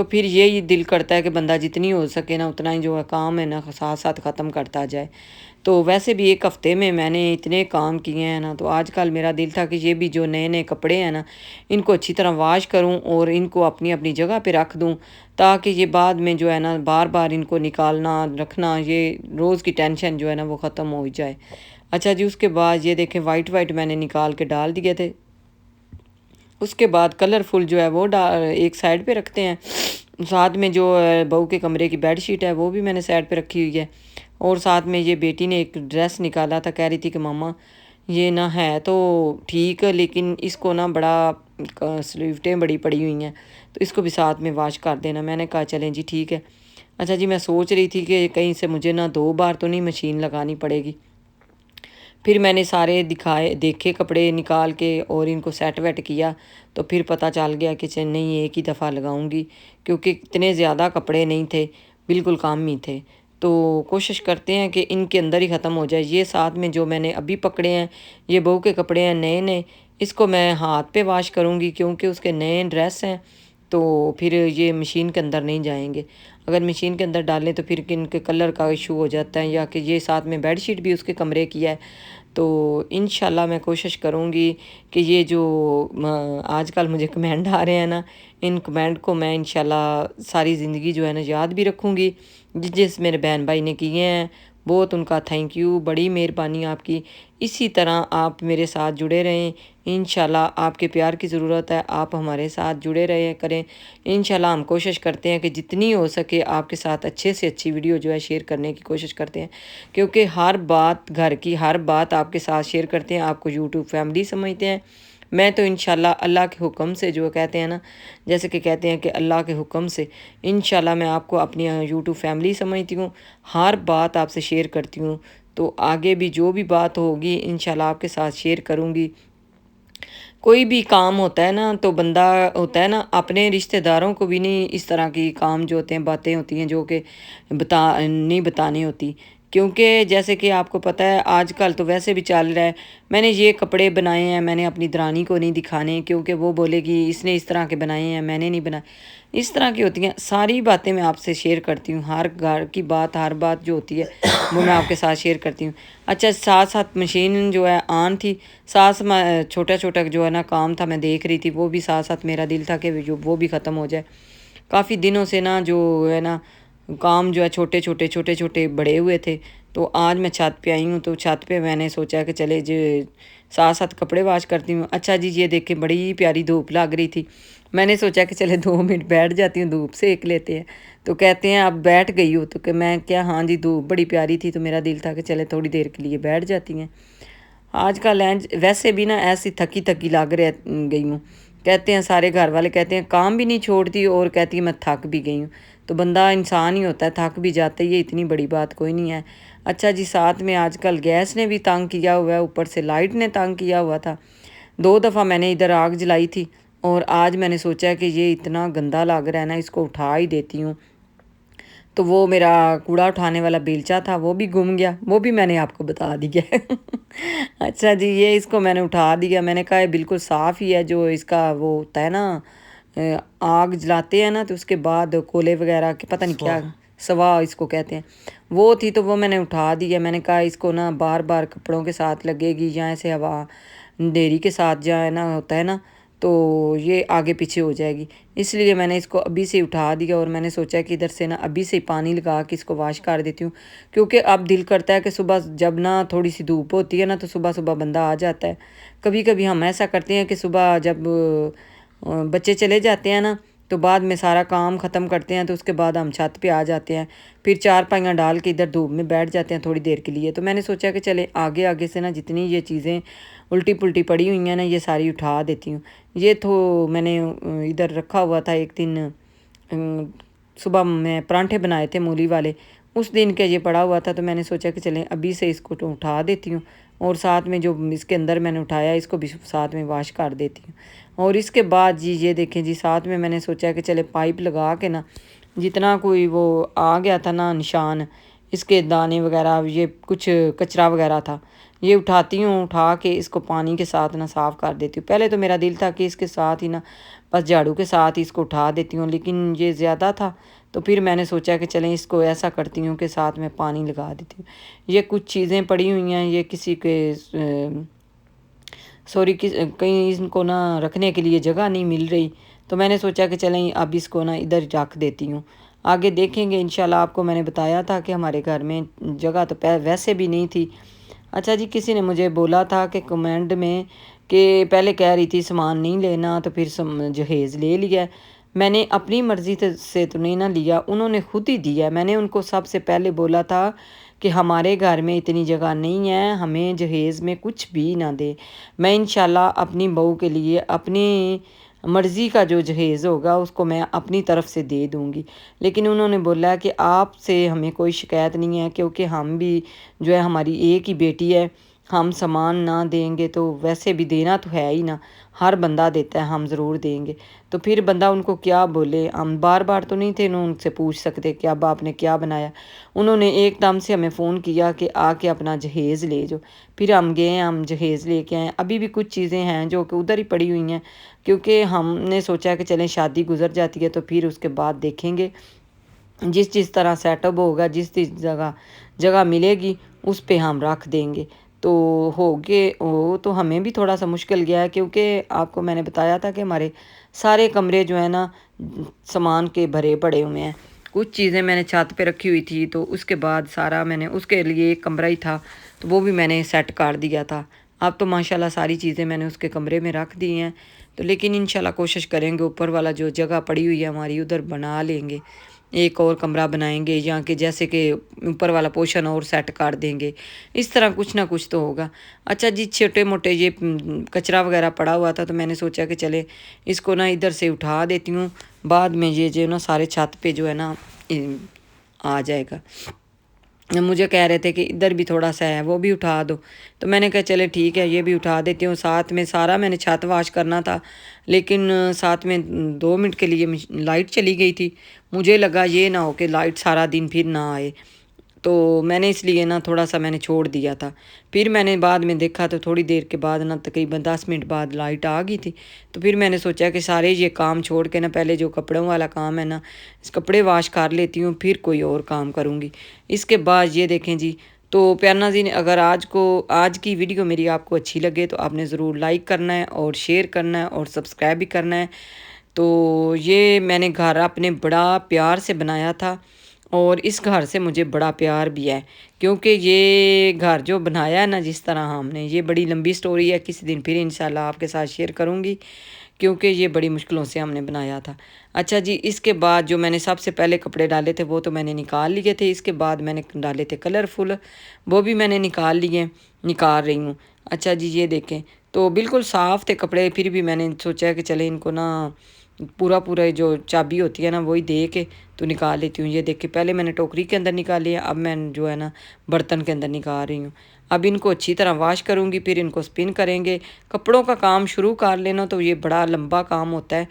تو پھر یہی دل کرتا ہے کہ بندہ جتنی ہو سکے نا اتنا ہی جو ہے کام ہے نا ساتھ ساتھ ختم کرتا جائے۔ تو ویسے بھی ایک ہفتے میں نے اتنے کام کیے ہیں نا، تو آج کل میرا دل تھا کہ یہ بھی جو نئے نئے کپڑے ہیں نا ان کو اچھی طرح واش کروں اور ان کو اپنی اپنی جگہ پہ رکھ دوں، تاکہ یہ بعد میں جو ہے نا بار بار ان کو نکالنا رکھنا، یہ روز کی ٹینشن جو ہے نا وہ ختم ہو جائے۔ اچھا جی، اس کے بعد یہ دیکھیں وائٹ میں نے نکال کے ڈال دیے تھے۔ اس کے بعد کلرفل جو ہے وہ ایک سائڈ پہ رکھتے ہیں، ساتھ میں جو بہو کے کمرے کی بیڈ شیٹ ہے وہ بھی میں نے سائڈ پہ رکھی ہوئی ہے، اور ساتھ میں یہ بیٹی نے ایک ڈریس نکالا تھا، کہہ رہی تھی کہ ماما یہ نہ ہے تو ٹھیک ہے لیکن اس کو نا بڑا سلیوٹیں بڑی پڑی ہوئی ہیں، تو اس کو بھی ساتھ میں واش کر دینا۔ میں نے کہا چلیں جی ٹھیک ہے۔ اچھا جی، میں سوچ رہی تھی کہ کہیں سے مجھے نا 2 بار تو نہیں مشین لگانی پڑے گی۔ پھر میں نے سارے دیکھے کپڑے نکال کے اور ان کو سیٹ ویٹ کیا، تو پھر پتہ چل گیا کہ نہیں ایک ہی دفعہ لگاؤں گی، کیونکہ اتنے زیادہ کپڑے نہیں تھے، بالکل کام ہی تھے۔ تو کوشش کرتے ہیں کہ ان کے اندر ہی ختم ہو جائے۔ یہ ساتھ میں جو میں نے ابھی پکڑے ہیں یہ بہو کے کپڑے ہیں نئے نئے، اس کو میں ہاتھ پہ واش کروں گی کیونکہ اس کے نئے ڈریس ہیں، تو پھر یہ مشین کے اندر نہیں جائیں گے۔ اگر مشین کے اندر ڈالیں تو پھر ان کے کلر کا ایشو ہو جاتا ہے، یا کہ یہ ساتھ میں بیڈ شیٹ بھی اس کے کمرے کی ہے۔ تو انشاءاللہ میں کوشش کروں گی کہ یہ جو آج کل مجھے کمنٹ آ رہے ہیں نا، ان کمنٹ کو میں انشاءاللہ ساری زندگی جو ہے نا یاد بھی رکھوں گی۔ جس میرے بہن بھائی نے کیے ہیں بہت ان کا تھینک یو، بڑی مہربانی آپ کی۔ اسی طرح آپ میرے ساتھ جڑے رہیں، انشاءاللہ آپ کے پیار کی ضرورت ہے، آپ ہمارے ساتھ جڑے رہے کریں۔ انشاءاللہ ہم کوشش کرتے ہیں کہ جتنی ہو سکے آپ کے ساتھ اچھے سے اچھی ویڈیو جو ہے شیئر کرنے کی کوشش کرتے ہیں، کیونکہ ہر بات گھر کی ہر بات آپ کے ساتھ شیئر کرتے ہیں، آپ کو یوٹیوب فیملی سمجھتے ہیں۔ میں تو انشاءاللہ اللہ کے حکم سے جو کہتے ہیں نا، جیسے کہ کہتے ہیں کہ اللہ کے حکم سے انشاءاللہ میں آپ کو اپنی یوٹیوب فیملی سمجھتی ہوں، ہر بات آپ سے شیئر کرتی ہوں، تو آگے بھی جو بھی بات ہوگی انشاءاللہ آپ کے ساتھ شیئر کروں گی۔ کوئی بھی کام ہوتا ہے نا تو بندہ ہوتا ہے نا اپنے رشتہ داروں کو بھی نہیں اس طرح کی کام جو ہوتے ہیں باتیں ہوتی ہیں جو کہ نہیں بتانی ہوتی، کیونکہ جیسے کہ آپ کو پتہ ہے آج کل تو ویسے بھی چل رہا ہے۔ میں نے یہ کپڑے بنائے ہیں، میں نے اپنی درانی کو نہیں دکھانے، کیونکہ وہ بولے گی اس نے اس طرح کے بنائے ہیں، میں نے نہیں بنائے۔ اس طرح کی ہوتی ہیں ساری باتیں، میں آپ سے شیئر کرتی ہوں، ہر گھر کی بات ہر بات جو ہوتی ہے وہ میں آپ کے ساتھ شیئر کرتی ہوں۔ اچھا، ساتھ ساتھ مشین جو ہے آن تھی، ساتھ چھوٹا چھوٹا جو ہے نا کام تھا میں دیکھ رہی تھی، وہ بھی ساتھ ساتھ میرا دل تھا کہ وہ بھی ختم ہو جائے۔ کافی دنوں سے نا جو ہے نا کام جو ہے چھوٹے چھوٹے بڑے ہوئے تھے، تو آج میں چھت پہ آئی ہوں، تو چھت پہ میں نے سوچا کہ چلے جو ساتھ ساتھ کپڑے واش کرتی ہوں۔ اچھا جی، یہ دیکھیں بڑی پیاری دھوپ لگ رہی تھی، میں نے سوچا کہ چلے 2 منٹ بیٹھ جاتی ہوں، دھوپ سے ایک لیتے ہیں۔ تو کہتے ہیں اب بیٹھ گئی ہو، تو کہ میں کیا ہاں جی دھوپ بڑی پیاری تھی تو میرا دل تھا کہ چلے تھوڑی دیر کے لیے بیٹھ جاتی ہیں۔ آج کل ویسے بھی نا ایسی تھکی لگ گئی ہوں، کہتے ہیں سارے گھر والے کہتے ہیں کام بھی نہیں چھوڑتی، اور کہتی ہے میں تھک بھی گئی ہوں۔ تو بندہ انسان ہی ہوتا ہے، تھک بھی جاتا ہے، یہ اتنی بڑی بات کوئی نہیں ہے۔ اچھا جی، ساتھ میں آج کل گیس نے بھی تنگ کیا ہوا ہے، اوپر سے لائٹ نے تنگ کیا ہوا تھا۔ 2 دفعہ میں نے ادھر آگ جلائی تھی، اور آج میں نے سوچا کہ یہ اتنا گندا لگ رہا ہے نا، اس کو اٹھا ہی دیتی ہوں۔ تو وہ میرا کوڑا اٹھانے والا بیلچا تھا وہ بھی گم گیا، وہ بھی میں نے آپ کو بتا دیا ہے۔ اچھا جی، یہ اس کو میں نے اٹھا دیا، میں نے کہا یہ بالکل صاف ہی ہے، جو اس کا وہ ہوتا ہے نا آگ جلاتے ہیں نا تو اس کے بعد کولے وغیرہ کے پتہ نہیں کیا سوا اس کو کہتے ہیں، وہ تھی، تو وہ میں نے اٹھا دیا۔ میں نے کہا اس کو نا بار بار کپڑوں کے ساتھ لگے گی، یا ایسے ہوا اندھیری کے ساتھ جو ہے نا ہوتا ہے نا، تو یہ آگے پیچھے ہو جائے گی، اس لیے میں نے اس کو ابھی سے اٹھا دیا، اور میں نے سوچا کہ ادھر سے نا ابھی سے پانی لگا کے اس کو واش کر دیتی ہوں، کیونکہ اب دل کرتا ہے کہ صبح جب نا تھوڑی سی دھوپ ہوتی ہے نا تو صبح بندہ آ جاتا ہے۔ کبھی کبھی ہم ایسا کرتے ہیں کہ صبح جب بچے چلے جاتے ہیں نا تو بعد میں سارا کام ختم کرتے ہیں، تو اس کے بعد ہم چھت پہ آ جاتے ہیں، پھر 4 پائیاں ڈال کے ادھر دھوپ میں بیٹھ جاتے ہیں تھوڑی دیر کے لیے۔ تو میں نے سوچا کہ چلے آگے سے نا جتنی یہ چیزیں الٹی پلٹی پڑی ہوئی ہیں نا یہ ساری اٹھا دیتی ہوں۔ یہ تو میں نے ادھر رکھا ہوا تھا، ایک دن صبح میں پراٹھے بنائے تھے مولی والے، اس دن کا یہ پڑا ہوا تھا، تو میں نے سوچا کہ چلیں ابھی سے اس کو اٹھا دیتی ہوں، اور ساتھ میں جو اس کے اندر میں نے اٹھایا اس کو بھی ساتھ میں واش کر دیتی ہوں۔ اور اس کے بعد جی یہ دیکھیں جی، ساتھ میں نے سوچا کہ چلے پائپ لگا کے نا جتنا کوئی وہ آ گیا تھا نا نشان، اس کے دانے وغیرہ، یہ کچھ کچرا وغیرہ تھا، یہ اٹھاتی ہوں، اٹھا کے اس کو پانی کے ساتھ نا صاف کر دیتی ہوں۔ پہلے تو میرا دل تھا کہ اس کے ساتھ ہی نا بس جھاڑو کے ساتھ ہی اس کو اٹھا دیتی ہوں، لیکن یہ زیادہ تھا تو پھر میں نے سوچا کہ چلیں اس کو ایسا کرتی ہوں کہ ساتھ میں پانی لگا دیتی ہوں۔ یہ کچھ چیزیں پڑی ہوئی ہیں، یہ کسی کے سوری کہیں ان کو نا رکھنے کے لیے جگہ نہیں مل رہی، تو میں نے سوچا کہ چلیں اب اس کو نا ادھر رکھ دیتی ہوں۔ آگے دیکھیں گے انشاءاللہ۔ آپ کو میں نے بتایا تھا کہ ہمارے گھر میں جگہ تو ویسے بھی نہیں تھی۔ اچھا جی، کسی نے مجھے بولا تھا کہ کمنٹ میں کہ پہلے کہہ رہی تھی سامان نہیں لینا تو پھر جہیز لے لیا۔ میں نے اپنی مرضی سے تو نہیں نہ لیا، انہوں نے خود ہی دیا۔ میں نے ان کو سب سے پہلے بولا تھا کہ ہمارے گھر میں اتنی جگہ نہیں ہے، ہمیں جہیز میں کچھ بھی نہ دے، میں انشاءاللہ اپنی بہو کے لیے اپنی مرضی کا جو جہیز ہوگا اس کو میں اپنی طرف سے دے دوں گی۔ لیکن انہوں نے بولا کہ آپ سے ہمیں کوئی شکایت نہیں ہے، کیونکہ ہم بھی جو ہے ہماری ایک ہی بیٹی ہے، ہم سامان نہ دیں گے تو ویسے بھی دینا تو ہے ہی نا، ہر بندہ دیتا ہے، ہم ضرور دیں گے۔ تو پھر بندہ ان کو کیا بولے، ہم بار بار تو نہیں تھے ان سے پوچھ سکتے کہ اب آپ نے کیا بنایا۔ انہوں نے ایک دم سے ہمیں فون کیا کہ آ کے اپنا جہیز لے جاؤ۔ پھر ہم گئے، ہم جہیز لے کے آئے۔ ابھی بھی کچھ چیزیں ہیں جو کہ ادھر ہی پڑی ہوئی ہیں، کیونکہ ہم نے سوچا کہ چلیں شادی گزر جاتی ہے تو پھر اس کے بعد دیکھیں گے، جس طرح سیٹ اپ ہوگا، جس جگہ ملے گی اس پہ ہم رکھ دیں گے۔ تو تو ہمیں بھی تھوڑا سا مشکل گیا ہے، کیونکہ آپ کو میں نے بتایا تھا کہ ہمارے سارے کمرے جو ہیں نا سامان کے بھرے پڑے ہوئے ہیں۔ کچھ چیزیں میں نے چھت پہ رکھی ہوئی تھی، تو اس کے بعد سارا میں نے اس کے لیے ایک کمرہ ہی تھا تو وہ بھی میں نے سیٹ کر دیا تھا۔ اب تو ماشاءاللہ ساری چیزیں میں نے اس کے کمرے میں رکھ دی ہیں، تو لیکن انشاءاللہ کوشش کریں گے اوپر والا جو جگہ پڑی ہوئی ہے ہماری ادھر بنا لیں گے، ایک اور کمرہ بنائیں گے، یا کہ جیسے کہ اوپر والا پورشن اور سیٹ کر دیں گے، اس طرح کچھ نہ کچھ تو ہوگا۔ اچھا جی، چھوٹے موٹے یہ کچرا وغیرہ پڑا ہوا تھا تو میں نے سوچا کہ چلے اس کو نا ادھر سے اٹھا دیتی ہوں، بعد میں یہ جو نا سارے چھت پہ جو ہے نا آ جائے گا۔ مجھے کہہ رہے تھے کہ ادھر بھی تھوڑا سا ہے وہ بھی اٹھا دو، تو میں نے کہا چلے ٹھیک ہے یہ بھی اٹھا دیتی ہوں۔ ساتھ میں سارا میں نے چھت واش کرنا تھا، لیکن ساتھ میں 2 منٹ کے لیے لائٹ چلی گئی تھی، مجھے لگا یہ نہ ہو کہ لائٹ سارا دن پھر نہ آئے، تو میں نے اس لیے نا تھوڑا سا میں نے چھوڑ دیا تھا۔ پھر میں نے بعد میں دیکھا تو تھوڑی دیر کے بعد نا تقریباً 10 منٹ بعد لائٹ آ گئی تھی، تو پھر میں نے سوچا کہ سارے یہ کام چھوڑ کے نا پہلے جو کپڑوں والا کام ہے نا کپڑے واش کر لیتی ہوں، پھر کوئی اور کام کروں گی۔ اس کے بعد یہ دیکھیں جی، تو پیار ناظرین، اگر آج کی ویڈیو میری آپ کو اچھی لگے تو آپ نے ضرور لائک کرنا ہے اور شیئر کرنا ہے اور سبسکرائب بھی کرنا ہے۔ تو یہ میں نے گھر اپنے بڑا پیار سے بنایا تھا، اور اس گھر سے مجھے بڑا پیار بھی ہے، کیونکہ یہ گھر جو بنایا ہے نا جس طرح ہم نے، یہ بڑی لمبی سٹوری ہے، کسی دن پھر انشاءاللہ آپ کے ساتھ شیئر کروں گی، کیونکہ یہ بڑی مشکلوں سے ہم نے بنایا تھا۔ اچھا جی، اس کے بعد جو میں نے سب سے پہلے کپڑے ڈالے تھے وہ تو میں نے نکال لیے تھے، اس کے بعد میں نے ڈالے تھے کلرفل، وہ بھی میں نے نکال رہی ہوں۔ اچھا جی، یہ دیکھیں تو بالکل صاف تھے کپڑے، پھر بھی میں نے سوچا کہ چلے ان کو نا پورا جو چابی ہوتی ہے نا وہی دے کے تو نکال لیتی ہوں۔ یہ دیکھیں پہلے میں نے ٹوکری کے اندر نکالی ہے، اب میں جو ہے نا برتن کے اندر نکال رہی ہوں۔ اب ان کو اچھی طرح واش کروں گی، پھر ان کو سپن کریں گے۔ کپڑوں کا کام شروع کر لینا تو یہ بڑا لمبا کام ہوتا ہے،